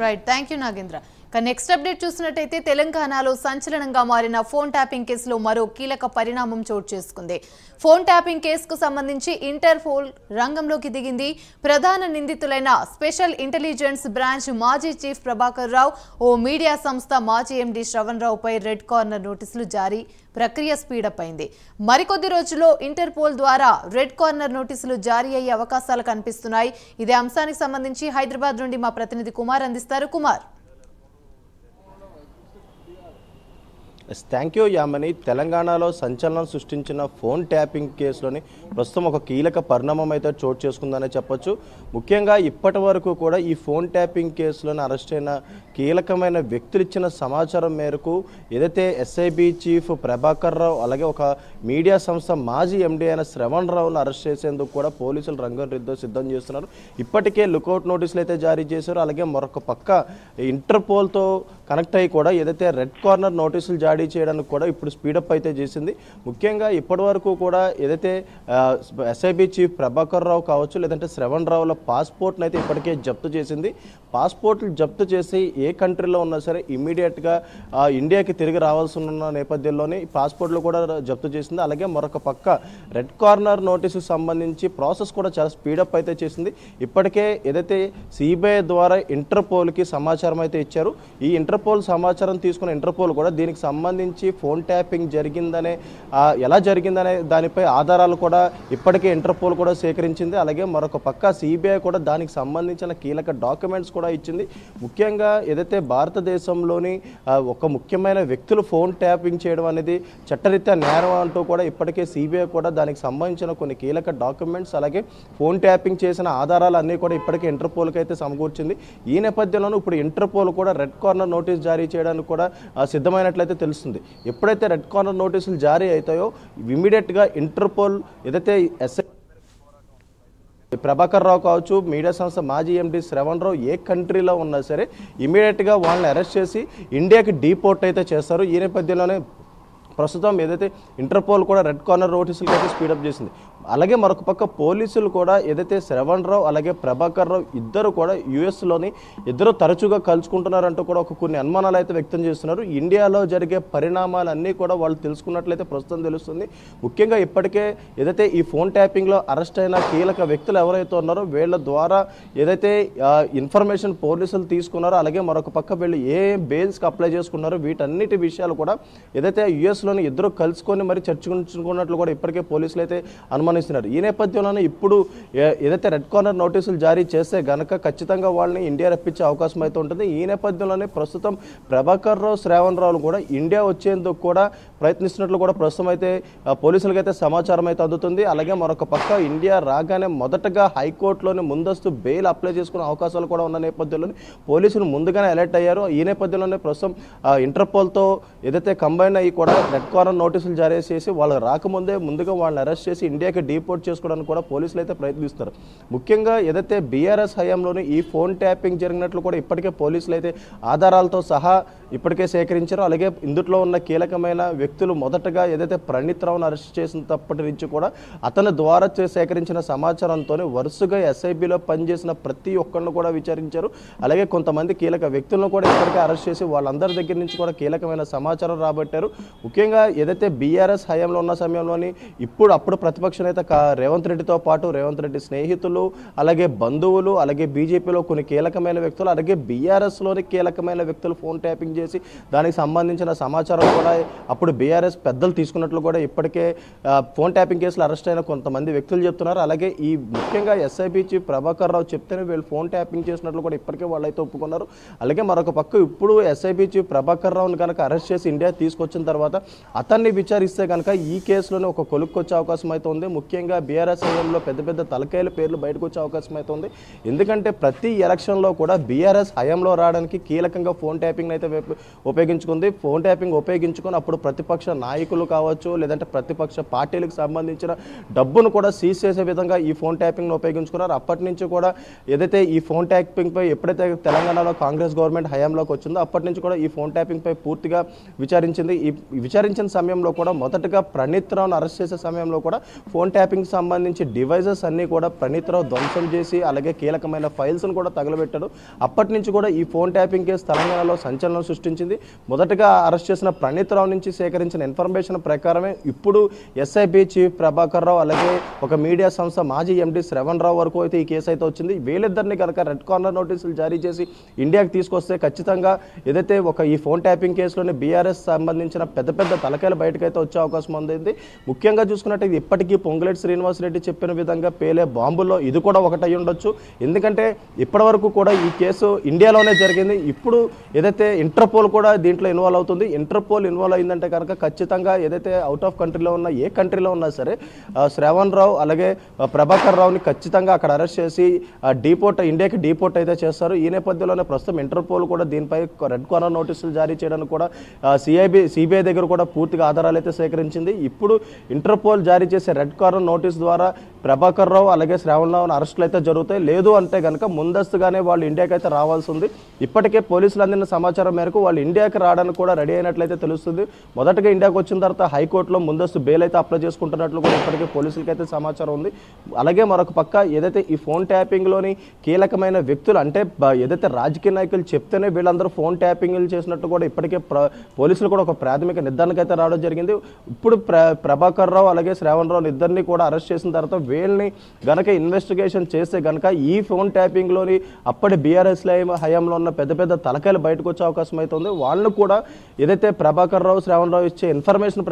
Right thank you Nagendra. Next update చూసినట్టయితే తెలంగాణలో సంచలనంగా మారిన ఫోన్ ట్యాపింగ్ కేసులో మరో కీలక పరిణామం చోటు చేసుకుంది. ఫోన్ ట్యాపింగ్ కేసుకు సంబంధించి ఇంటర్పోల్ రంగంలోకి దిగింది. ప్రధాన నిందితులైన స్పెషల్ ఇంటెలిజెన్స్ బ్రాంచ్ మాజీ చీఫ్ ప్రభాకర్ రావు, ఓ మీడియా సంస్థ మాజీ ఎండీ శ్రవణ్ రావుపై రెడ్ కార్నర్ నోటీసులు జారీ. ప్రక్రియ స్పీడప్ అయింది. మరికొద్ది రోజుల్లో ఇంటర్పోల్ ద్వారా రెడ్ కార్నర్ నోటీసులు జారీ అయ్యే అవకాశాలు కనిపిస్తున్నాయి. ఇదే అంశానికి సంబంధించి హైదరాబాద్ నుండి మా ప్రతినిధి కుమార్ అందిస్తారు. కుమార్. Thank you Yamini. తెలంగాణలో సంచలనం సృష్టించిన ఫోన్ ట్యాపింగ్ కేసులోని ప్రస్తుతం ఒక కీలక పరిణామం అయితే చోటు చేసుకుందనే చెప్పొచ్చు. ముఖ్యంగా ఇప్పటి వరకు కూడా ఈ ఫోన్ ట్యాపింగ్ కేసులోని అరెస్ట్ అయిన కీలకమైన వ్యక్తులు ఇచ్చిన సమాచారం మేరకు ఏదైతే ఎస్ఐబి చీఫ్ ప్రభాకర్ రావు అలాగే ఒక మీడియా సంస్థ మాజీ ఎండీ అయిన శ్రవణ్ రావును అరెస్ట్ చేసేందుకు కూడా పోలీసులు రంగం సిద్ధం చేస్తున్నారు. ఇప్పటికే లుకౌట్ నోటీసులు అయితే జారీ చేశారు. అలాగే మరొక పక్క ఇంటర్పోల్తో కనెక్ట్ అయ్యి కూడా ఏదైతే రెడ్ కార్నర్ నోటీసులు జారీ చేయడానికి కూడా ఇప్పుడు స్పీడప్ అయితే చేసింది. ముఖ్యంగా ఇప్పటి వరకు కూడా ఏదైతే ఎస్ఐబి చీఫ్ ప్రభాకర్ రావు కావచ్చు లేదంటే శ్రవణ్ రావుల పాస్పోర్ట్ని అయితే ఇప్పటికే జప్తు చేసింది. పాస్పోర్ట్లు జప్తు చేసి ఏ కంట్రీలో ఉన్నా సరే ఇమ్మీడియట్గా ఇండియాకి తిరిగి రావాల్సి ఉన్న నేపథ్యంలోనే పాస్పోర్ట్లు కూడా జప్తు చేసింది. అలాగే మరొక పక్క రెడ్ కార్నర్ నోటీసుకు సంబంధించి ప్రాసెస్ కూడా చాలా స్పీడప్ అయితే చేసింది. ఇప్పటికే ఏదైతే సిబిఐ ద్వారా ఇంటర్పోల్కి సమాచారం అయితే ఇచ్చారు. ఈ ఇంటర్పోల్ సమాచారం తీసుకున్న ఇంటర్పోల్ కూడా దీనికి సంబంధించి ఫోన్ ట్యాపింగ్ జరిగిందనే ఎలా జరిగిందనే దానిపై ఆధారాలు కూడా ఇప్పటికే ఇంటర్పోల్ కూడా సేకరించింది. అలాగే మరొక పక్క సిబిఐ కూడా దానికి సంబంధించిన కీలక డాక్యుమెంట్స్ కూడా ఇచ్చింది. ముఖ్యంగా ఏదైతే భారతదేశంలోని ఒక ముఖ్యమైన వ్యక్తులు ఫోన్ ట్యాపింగ్ చేయడం అనేది చట్టరీత్యా నేరం అంటూ కూడా ఇప్పటికే సిబిఐ కూడా దానికి సంబంధించిన కొన్ని కీలక డాక్యుమెంట్స్ అలాగే ఫోన్ ట్యాపింగ్ చేసిన ఆధారాలు అన్నీ కూడా ఇప్పటికే ఇంటర్పోల్కి అయితే సమకూర్చింది. ఈ నేపథ్యంలోనూ ఇప్పుడు ఇంటర్పోల్ కూడా రెడ్ కార్నర్ నోటీస్ జారీ చేయడానికి కూడా సిద్ధమైనట్లయితే తెలుస్తుంది. ఎప్పుడైతే రెడ్ కార్నర్ నోటీసులు జారీ అవుతాయో ఇమీడియట్గా ఇంటర్పోల్ ఏదైతే ప్రభాకర్ రావు కావచ్చు మీడియా సంస్థ మాజీ ఎండీ శ్రవణ్ రావు ఏ కంట్రీలో ఉన్నా సరే ఇమీడియట్గా వాళ్ళని అరెస్ట్ చేసి ఇండియాకి డీపోర్ట్ అయితే చేస్తారు. ఈ నేపథ్యంలోనే ప్రస్తుతం ఏదైతే ఇంటర్పోల్ కూడా రెడ్ కార్నర్ నోటీసులకి అయితే స్పీడప్ చేసింది. అలాగే మరొక పక్క పోలీసులు కూడా ఏదైతే శ్రవణ్ రావు అలాగే ప్రభాకర్ రావు ఇద్దరు కూడా యుఎస్లోని ఇద్దరు తరచుగా కలుసుకుంటున్నారంటూ కూడా కొన్ని అనుమానాలు అయితే వ్యక్తం చేస్తున్నారు. ఇండియాలో జరిగే పరిణామాలన్నీ కూడా వాళ్ళు తెలుసుకున్నట్లయితే ప్రస్తుతం తెలుస్తుంది. ముఖ్యంగా ఇప్పటికే ఏదైతే ఈ ఫోన్ ట్యాపింగ్లో అరెస్ట్ అయిన కీలక వ్యక్తులు ఎవరైతే ఉన్నారో వీళ్ళ ద్వారా ఏదైతే ఇన్ఫర్మేషన్ పోలీసులు తీసుకున్నారో అలాగే మరొక పక్క వీళ్ళు ఏ బెయిల్స్కి అప్లై చేసుకున్నారో వీటన్నిటి విషయాలు కూడా ఏదైతే యుఎస్లోని ఇద్దరు కలుసుకొని మరి చర్చించుకున్నట్లు కూడా ఇప్పటికే పోలీసులు అయితే అనుమానిస్తున్నారు. ఈ నేపథ్యంలోనే ఇప్పుడు ఏదైతే రెడ్ కార్నర్ నోటీసులు జారీ చేస్తే గనక ఖచ్చితంగా వాళ్ళని ఇండియా రప్పించే అవకాశం అయితే ఉంటుంది. ఈ నేపథ్యంలోనే ప్రస్తుతం ప్రభాకర్ రావు శ్రవణ్ రావులు కూడా ఇండియా వచ్చేందుకు కూడా ప్రయత్నిస్తున్నట్లు కూడా ప్రస్తుతం అయితే పోలీసులకు అయితే సమాచారం అయితే అందుతుంది. అలాగే మరొక పక్క ఇండియా రాగానే మొదటగా హైకోర్టులోని ముందస్తు బెయిల్ అప్లై చేసుకునే అవకాశాలు కూడా ఉన్న నేపథ్యంలోనే పోలీసులు ముందుగానే అలర్ట్ అయ్యారు. ఈ నేపథ్యంలోనే ప్రస్తుతం ఇంటర్పోల్తో ఏదైతే కంబైన్ అయ్యి కూడా రెడ్ కార్నర్ నోటీసులు జారీ చేసి వాళ్ళు రాకముందే ముందుగా వాళ్ళని అరెస్ట్ చేసి ఇండియాకి డీపోర్ట్ చేసుకోవడానికి కూడా పోలీసులు అయితే ప్రయత్నిస్తారు. ముఖ్యంగా ఏదైతే బీఆర్ఎస్ హయాంలోని ఈ ఫోన్ ట్యాపింగ్ జరిగినట్లు కూడా ఇప్పటికే పోలీసులు అయితే ఆధారాలతో సహా ఇప్పటికే సేకరించారు. అలాగే ఇందులో ఉన్న కీలకమైన వ్యక్తులు మొదటగా ఏదైతే ప్రణీత్ రావును అరెస్ట్ చేసినప్పటి నుంచి కూడా అతని ద్వారా సేకరించిన సమాచారంతో వరుసగా ఎస్ఐబిలో పనిచేసిన ప్రతి ఒక్కరిని కూడా విచారించారు. అలాగే కొంతమంది కీలక వ్యక్తులను కూడా ఇప్పటికే అరెస్ట్ చేసి వాళ్ళందరి దగ్గర నుంచి కూడా కీలకమైన సమాచారం రాబట్టారు. ముఖ్యంగా ఏదైతే బీఆర్ఎస్ హయాంలో ఉన్న సమయంలోని అప్పుడు ప్రతిపక్ష నేత రేవంత్ రెడ్డితో పాటు రేవంత్ రెడ్డి స్నేహితులు అలాగే బంధువులు అలాగే బీజేపీలో కొన్ని కీలకమైన వ్యక్తులు అలాగే బీఆర్ఎస్లోని కీలకమైన వ్యక్తులు ఫోన్ ట్యాపింగ్ చేసి దానికి సంబంధించిన సమాచారం కూడా అప్పుడు బీఆర్ఎస్ పెద్దలు తీసుకున్నట్లు కూడా ఇప్పటికే ఫోన్ ట్యాపింగ్ కేసులు అరెస్ట్ అయిన కొంతమంది వ్యక్తులు చెప్తున్నారు. అలాగే ఈ ముఖ్యంగా ఎస్ఐబి చీఫ్ ప్రభాకర్ రావు చెప్తేనే వీళ్ళు ఫోన్ ట్యాపింగ్ చేసినట్లు కూడా ఇప్పటికే వాళ్ళైతే ఒప్పుకున్నారు. అలాగే మరొక పక్క ఇప్పుడు ఎస్ఐబి చీఫ్ ప్రభాకర్ రావును కనుక అరెస్ట్ చేసి ఇండియా తీసుకొచ్చిన తర్వాత అతన్ని విచారిస్తే కనుక ఈ కేసులోనే ఒక కొలుక్కొచ్చే అవకాశం అయితే ఉంది. ముఖ్యంగా బీఆర్ఎస్ హయాంలో పెద్ద పెద్ద తలకాయల పేర్లు బయటకు వచ్చే అవకాశం అయితే ఉంది. ఎందుకంటే ప్రతి ఎలక్షన్లో కూడా బీఆర్ఎస్ హయాంలో రావడానికి కీలకంగా ఫోన్ ట్యాపింగ్ అయితే ఉపయోగించుకుంది. ఫోన్ ట్యాపింగ్ ఉపయోగించుకొని అప్పుడు ప్రతిపక్ష నాయకులు కావచ్చు లేదంటే ప్రతిపక్ష పార్టీలకు సంబంధించిన డబ్బును కూడా సీజ్ చేసే విధంగా ఈ ఫోన్ ట్యాపింగ్ను ఉపయోగించుకున్నారు. అప్పటి నుంచి కూడా ఏదైతే ఈ ఫోన్ ట్యాపింగ్పై ఎప్పుడైతే తెలంగాణలో కాంగ్రెస్ గవర్నమెంట్ హయాంలోకి వచ్చిందో అప్పటి నుంచి కూడా ఈ ఫోన్ ట్యాపింగ్పై పూర్తిగా విచారించింది. ఈ విచారించిన సమయంలో కూడా మొదటగా ప్రణీత్ రావును అరెస్ట్ చేసే సమయంలో కూడా ఫోన్ ట్యాపింగ్ సంబంధించి డివైజెస్ అన్నీ కూడా ప్రణీత్రావు ధ్వంసం చేసి అలాగే కీలకమైన ఫైల్స్ను కూడా తగలబెట్టాడు. అప్పటి నుంచి కూడా ఈ ఫోన్ ట్యాపింగ్ కేసు తెలంగాణలో సంచలనం సృష్టించింది. మొదటగా అరెస్ట్ చేసిన ప్రణీత్రావు నుంచి సేకరించిన ఇన్ఫర్మేషన్ ప్రకారమే ఇప్పుడు ఎస్ఐబి చీఫ్ ప్రభాకర్ రావు అలాగే ఒక మీడియా సంస్థ మాజీ ఎండి శ్రవణ్ రావు వరకు అయితే ఈ కేసు అయితే వచ్చింది. వీళ్ళిద్దరిని కనుక రెడ్ కార్నర్ నోటీసులు జారీ చేసి ఇండియాకి తీసుకొస్తే ఖచ్చితంగా ఏదైతే ఈ ఫోన్ ట్యాపింగ్ కేసులోని బీఆర్ఎస్ సంబంధించిన పెద్ద పెద్ద తలకాయలు బయటకైతే వచ్చే అవకాశం ఉంది. ముఖ్యంగా చూసుకున్నట్టు ఇప్పటికీ పొంగులేటి శ్రీనివాసరెడ్డి చెప్పిన విధంగా పేలే బాంబుల్లో ఇది కూడా ఒకటి అయి ఉండొచ్చు. ఎందుకంటే ఇప్పటి వరకు కూడా ఈ కేసు ఇండియాలోనే జరిగింది. ఇప్పుడు ఏదైతే ఇంటర్పోల్ కూడా దీంట్లో ఇన్వాల్వ్ అవుతుంది. ఇంటర్పోల్ ఇన్వాల్వ్ అయిందంటే కనుక ఖచ్చితంగా ఏదైతే అవుట్ ఆఫ్ కంట్రీలో ఉన్న ఏ కంట్రీలో ఉన్నా సరే శ్రవణ్ రావు అలాగే ప్రభాకర్ రావుని ఖచ్చితంగా అక్కడ అరెస్ట్ చేసి ఇండియాకి డీపోర్ట్ అయితే చేస్తారు. ఈ నేపథ్యంలోనే ప్రస్తుతం ఇంటర్పోల్ కూడా దీనిపై రెడ్ కార్నర్ నోటీసులు జారీ చేయడానికి కూడా సిబిఐ దగ్గర కూడా పూర్తిగా ఆధారాలు అయితే సేకరించింది. ఇప్పుడు ఇంటర్పోల్ జారీ చేసే రెడ్ కార్నర్ నోటీస్ ద్వారా ప్రభాకర్ రావు అలాగే శ్రావణ్ రావు అరెస్టులు అయితే జరుగుతాయి. లేదు అంటే కనుక ముందస్తుగానే వాళ్ళు ఇండియాకి అయితే రావాల్సి ఉంది. ఇప్పటికే పోలీసులు అందిన సమాచారం మేరకు వాళ్ళు ఇండియాకి రావడానికి కూడా రెడీ అయినట్లయితే తెలుస్తుంది. మొదటగా ఇండియాకి వచ్చిన తర్వాత హైకోర్టులో ముందస్తు బెయిల్ అయితే అప్లై చేసుకుంటున్నట్లు కూడా ఇప్పటికే పోలీసులకి అయితే సమాచారం ఉంది. అలాగే మరొక పక్క ఏదైతే ఈ ఫోన్ ట్యాపింగ్లోని కీలకమైన వ్యక్తులు అంటే ఏదైతే రాజకీయ నాయకులు చెప్తేనే వీళ్ళందరూ ఫోన్ ట్యాపింగ్లు చేసినట్టు కూడా ఇప్పటికే పోలీసులు కూడా ఒక ప్రాథమిక నిర్ధారణకు అయితే రావడం జరిగింది. ఇప్పుడు ప్రభాకర్ రావు అలాగే శ్రావణ్ రావు ఇద్దరిని కూడా అరెస్ట్ చేసిన తర్వాత వీళ్ళని గనక ఇన్వెస్టిగేషన్ చేస్తే గనక ఈ ఫోన్ ట్యాపింగ్లోని అప్పటి బీఆర్ఎస్ హయాంలో ఉన్న పెద్ద పెద్ద తలకాయలు బయటకు వచ్చే అవకాశం అయితే ఉంది. వాళ్ళు కూడా ఏదైతే ప్రభాకర్ రావు శ్రావణ్ రావు ఇచ్చే ఇన్ఫర్మేషన్